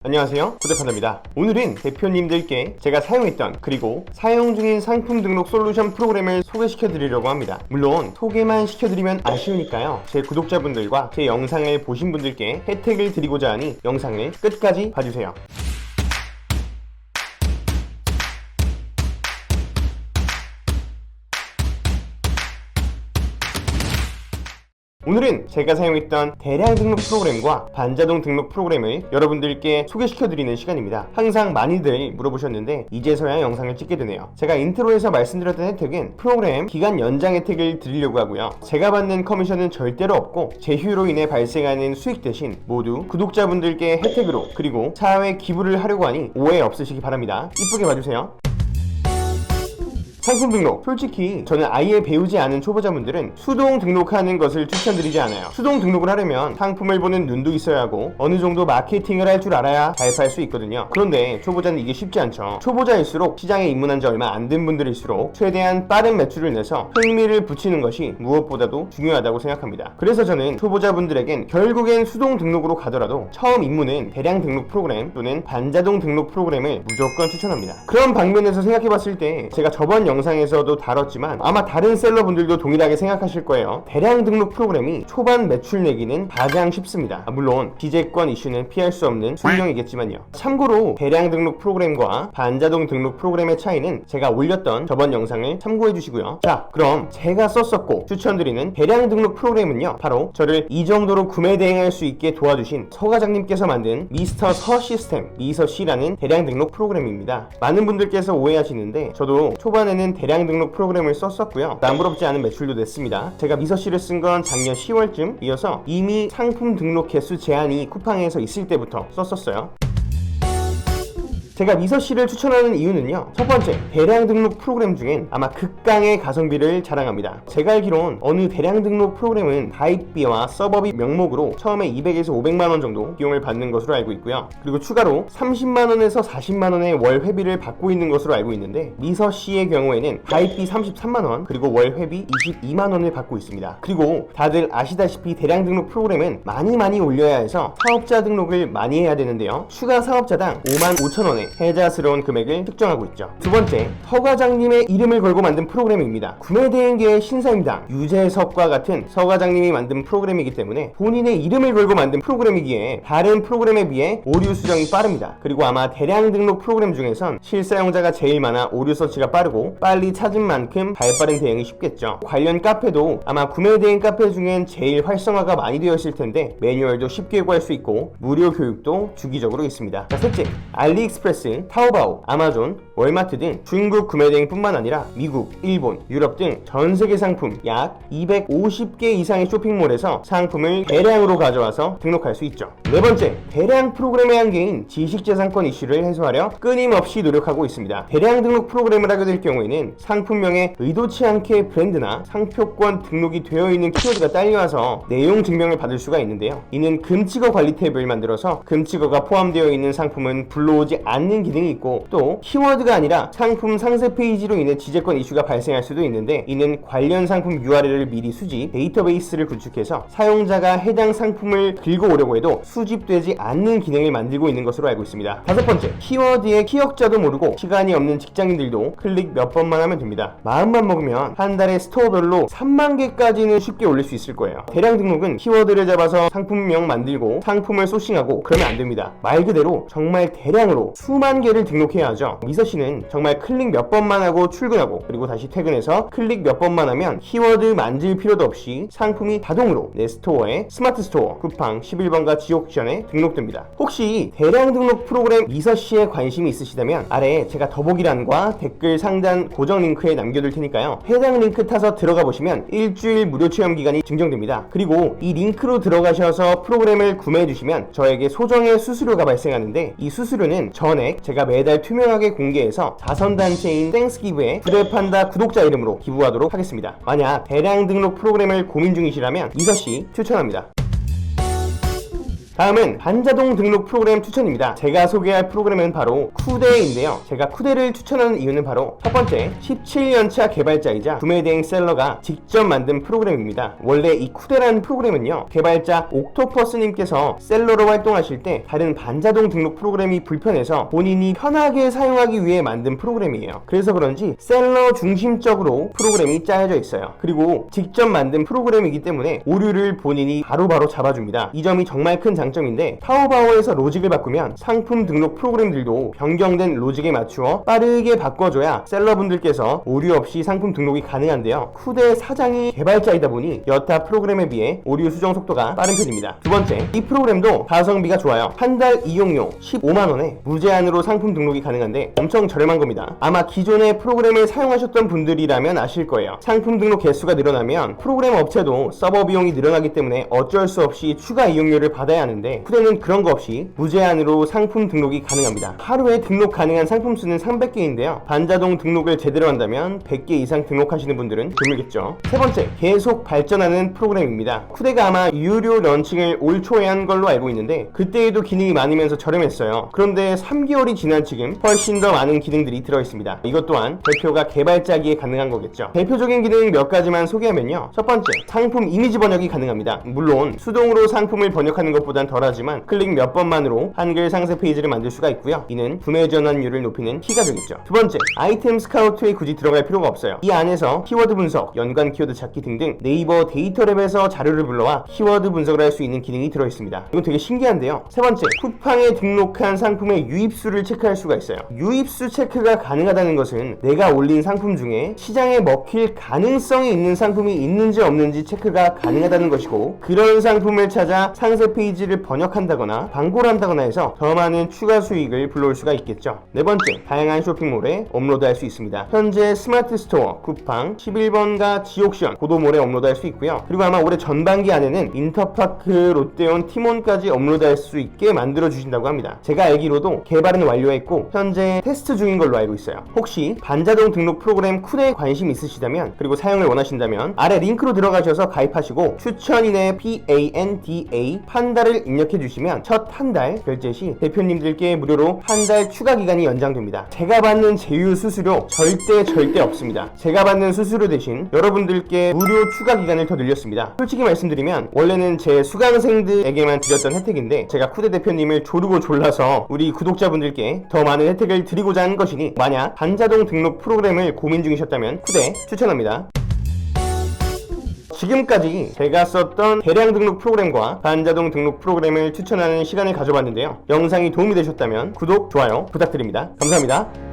안녕하세요, 구대판다입니다. 오늘은 대표님들께 제가 사용했던 그리고 사용 중인 상품 등록 솔루션 프로그램을 소개시켜 드리려고 합니다. 물론 소개만 시켜드리면 아쉬우니까요, 제 구독자분들과 제 영상을 보신 분들께 혜택을 드리고자 하니 영상을 끝까지 봐주세요. 오늘은 제가 사용했던 대량 등록 프로그램과 반자동 등록 프로그램을 여러분들께 소개시켜드리는 시간입니다. 항상 많이들 물어보셨는데 이제서야 영상을 찍게 되네요. 제가 인트로에서 말씀드렸던 혜택은 프로그램 기간 연장 혜택을 드리려고 하고요, 제가 받는 커미션은 절대로 없고 제휴로 인해 발생하는 수익 대신 모두 구독자분들께 혜택으로 그리고 사회 기부를 하려고 하니 오해 없으시기 바랍니다. 이쁘게 봐주세요. 상품 등록, 솔직히 저는 아예 배우지 않은 초보자분들은 수동 등록하는 것을 추천드리지 않아요. 수동 등록을 하려면 상품을 보는 눈도 있어야 하고 어느 정도 마케팅을 할 줄 알아야 잘 팔 수 있거든요. 그런데 초보자는 이게 쉽지 않죠. 초보자일수록 시장에 입문한 지 얼마 안 된 분들일수록 최대한 빠른 매출을 내서 흥미를 붙이는 것이 무엇보다도 중요하다고 생각합니다. 그래서 저는 초보자분들에겐 결국엔 수동 등록으로 가더라도 처음 입문은 대량 등록 프로그램 또는 반자동 등록 프로그램을 무조건 추천합니다. 그런 방면에서 생각해봤을 때 제가 저번 영상에서도 다뤘지만 아마 다른 셀러분들도 동일하게 생각하실 거예요. 대량 등록 프로그램이 초반 매출 내기는 가장 쉽습니다. 물론 기재권 이슈는 피할 수 없는 숙명이겠지만요. 참고로 대량 등록 프로그램과 반자동 등록 프로그램의 차이는 제가 올렸던 저번 영상을 참고해 주시고요. 자, 그럼 제가 썼었고 추천드리는 대량 등록 프로그램은요, 바로 저를 이 정도로 구매 대행할 수 있게 도와주신 서 과장님께서 만든 미스터 서 시스템 미서씨라는 대량 등록 프로그램입니다. 많은 분들께서 오해하시는데 저도 초반에는 대량 등록 프로그램을 썼었고요, 남부럽지 않은 매출도 냈습니다. 제가 미서씨를 쓴 건 작년 10월쯤 이어서 이미 상품 등록 개수 제한이 쿠팡에서 있을 때부터 썼었어요. 제가 미서씨를 추천하는 이유는요, 첫 번째, 대량 등록 프로그램 중엔 아마 극강의 가성비를 자랑합니다. 제가 알기론 어느 대량 등록 프로그램은 가입비와 서버비 명목으로 처음에 200에서 500만원 정도 비용을 받는 것으로 알고 있고요, 그리고 추가로 30만원에서 40만원의 월 회비를 받고 있는 것으로 알고 있는데 미서씨의 경우에는 가입비 33만원 그리고 월 회비 22만원을 받고 있습니다. 그리고 다들 아시다시피 대량 등록 프로그램은 많이 올려야 해서 사업자 등록을 많이 해야 되는데요, 추가 사업자당 55,000원에 혜자스러운 금액을 특정하고 있죠. 두 번째, 서 과장님의 이름을 걸고 만든 프로그램입니다. 구매대행계의 신사임당 유재석과 같은 서 과장님이 만든 프로그램이기 때문에 본인의 이름을 걸고 만든 프로그램이기에 다른 프로그램에 비해 오류 수정이 빠릅니다. 그리고 아마 대량 등록 프로그램 중에선 실사용자가 제일 많아 오류 서치가 빠르고 빨리 찾은 만큼 발빠른 대응이 쉽겠죠. 관련 카페도 아마 구매대행 카페 중엔 제일 활성화가 많이 되어 있을 텐데 매뉴얼도 쉽게 구할 수 있고 무료 교육도 주기적으로 있습니다. 자, 셋째, 알리익스프레스, 타오바오, 아마존, 월마트 등 중국 구매대행뿐만 아니라 미국, 일본, 유럽 등 전세계 상품 약 250개 이상의 쇼핑몰에서 상품을 대량으로 가져와서 등록할 수 있죠. 네 번째, 대량 프로그램의 한계인 지식재산권 이슈를 해소하려 끊임없이 노력하고 있습니다. 대량 등록 프로그램을 하게 될 경우에는 상품명에 의도치 않게 브랜드나 상표권 등록이 되어 있는 키워드가 딸려와서 내용 증명을 받을 수가 있는데요, 이는 금칙어 관리 탭을 만들어서 금칙어가 포함되어 있는 상품은 불러오지 않는 기능이 있고, 또 키워드가 아니라 상품 상세 페이지로 인해 지재권 이슈가 발생할 수도 있는데 이는 관련 상품 URL을 미리 수집, 데이터베이스를 구축해서 사용자가 해당 상품을 긁어 오려고 해도 수집되지 않는 기능을 만들고 있는 것으로 알고 있습니다. 다섯 번째, 키워드의 키역자도 모르고 시간이 없는 직장인들도 클릭 몇 번만 하면 됩니다. 마음만 먹으면 한 달에 스토어별로 3만 개까지는 쉽게 올릴 수 있을 거예요. 대량 등록은 키워드를 잡아서 상품명 만들고 상품을 소싱하고 그러면 안 됩니다. 말 그대로 정말 대량으로 수만 개를 등록해야 하죠. 미서씨는 정말 클릭 몇 번만 하고 출근하고 그리고 다시 퇴근해서 클릭 몇 번만 하면 키워드 만질 필요도 없이 상품이 자동으로 내 스토어에 스마트 스토어, 쿠팡 11번가 지옥션에 등록됩니다. 혹시 대량 등록 프로그램 미서씨에 관심이 있으시다면 아래 제가 더보기란과 댓글 상단 고정 링크에 남겨둘 테니까요, 해당 링크 타서 들어가 보시면 일주일 무료 체험 기간이 증정됩니다. 그리고 이 링크로 들어가셔서 프로그램을 구매해 주시면 저에게 소정의 수수료가 발생하는데 이 수수료는 전액 제가 매달 투명하게 공개해서 자선단체인 땡스기브에 구대판다 구독자 이름으로 기부하도록 하겠습니다. 만약 대량 등록 프로그램을 고민 중이시라면 미서씨 추천합니다. 다음은 반자동 등록 프로그램 추천입니다. 제가 소개할 프로그램은 바로 쿠데인데요. 제가 쿠데를 추천하는 이유는 바로 첫 번째, 17년차 개발자이자 구매대행 셀러가 직접 만든 프로그램입니다. 원래 이 쿠데라는 프로그램은요, 개발자 옥토퍼스님께서 셀러로 활동하실 때 다른 반자동 등록 프로그램이 불편해서 본인이 편하게 사용하기 위해 만든 프로그램이에요. 그래서 그런지 셀러 중심적으로 프로그램이 짜여져 있어요. 그리고 직접 만든 프로그램이기 때문에 오류를 본인이 바로바로 잡아줍니다. 이 점이 정말 큰 장점인데, 타오바오에서 로직을 바꾸면 상품 등록 프로그램들도 변경된 로직에 맞추어 빠르게 바꿔줘야 셀러분들께서 오류 없이 상품 등록이 가능한데요. 쿠데 사장이 개발자이다 보니 여타 프로그램에 비해 오류 수정 속도가 빠른 편입니다. 두 번째, 이 프로그램도 가성비가 좋아요. 한 달 이용료 15만원에 무제한으로 상품 등록이 가능한데 엄청 저렴한 겁니다. 아마 기존의 프로그램을 사용하셨던 분들이라면 아실 거예요. 상품 등록 개수가 늘어나면 프로그램 업체도 서버 비용이 늘어나기 때문에 어쩔 수 없이 추가 이용료를 받아야 하는데, 쿠데는 그런 거 없이 무제한으로 상품 등록이 가능합니다. 하루에 등록 가능한 상품 수는 300개인데요. 반자동 등록을 제대로 한다면 100개 이상 등록하시는 분들은 드물겠죠. 세 번째, 계속 발전하는 프로그램입니다. 쿠데가 아마 유료 런칭을 올 초에 한 걸로 알고 있는데, 그때에도 기능이 많으면서 저렴했어요. 그런데 3개월이 지난 지금 훨씬 더 많은 기능들이 들어있습니다. 이것 또한 대표가 개발자기에 가능한 거겠죠. 대표적인 기능 몇 가지만 소개하면요. 첫 번째, 상품 이미지 번역이 가능합니다. 물론 수동으로 상품을 번역하는 것보단 덜하지만 클릭 몇 번만으로 한글 상세 페이지를 만들 수가 있고요. 이는 구매 전환율을 높이는 키가 되겠죠. 두 번째, 아이템 스카우트에 굳이 들어갈 필요가 없어요. 이 안에서 키워드 분석, 연관 키워드 찾기 등등 네이버 데이터랩에서 자료를 불러와 키워드 분석을 할 수 있는 기능이 들어있습니다. 이건 되게 신기한데요. 세 번째, 쿠팡에 등록한 상품의 유입수를 체크할 수가 있어요. 유입수 체크가 가능하다는 것은 내가 올린 상품 중에 시장에 먹힐 가능성이 있는 상품이 있는지 없는지 체크가 가능하다는 것이고, 그런 상품을 찾아 상세 페이지를 번역한다거나 광고를 한다거나 해서 더 많은 추가 수익을 불러올 수가 있겠죠. 네 번째, 다양한 쇼핑몰에 업로드할 수 있습니다. 현재 스마트 스토어, 쿠팡, 11번가 지옥시원, 고도몰에 업로드할 수 있고요. 그리고 아마 올해 전반기 안에는 인터파크, 롯데온, 티몬까지 업로드할 수 있게 만들어 주신다고 합니다. 제가 알기로도 개발은 완료했고 현재 테스트 중인 걸로 알고 있어요. 혹시 반자동 등록 프로그램 쿠데에 관심 있으시다면, 그리고 사용을 원하신다면 아래 링크로 들어가셔서 가입하시고 추천인의 PANDA 판다를 입력해 주시면 첫 한 달 결제 시 대표님들께 무료로 한 달 추가 기간이 연장됩니다. 제가 받는 제휴 수수료 절대 없습니다. 제가 받는 수수료 대신 여러분들께 무료 추가 기간을 더 늘렸습니다. 솔직히 말씀드리면 원래는 제 수강생들에게만 드렸던 혜택인데, 제가 쿠데 대표님을 조르고 졸라서 우리 구독자분들께 더 많은 혜택을 드리고자 하는 것이니, 만약 반자동 등록 프로그램을 고민 중이셨다면 쿠데 추천합니다. 지금까지 제가 썼던 대량 등록 프로그램과 반자동 등록 프로그램을 추천하는 시간을 가져봤는데요. 영상이 도움이 되셨다면 구독, 좋아요 부탁드립니다. 감사합니다.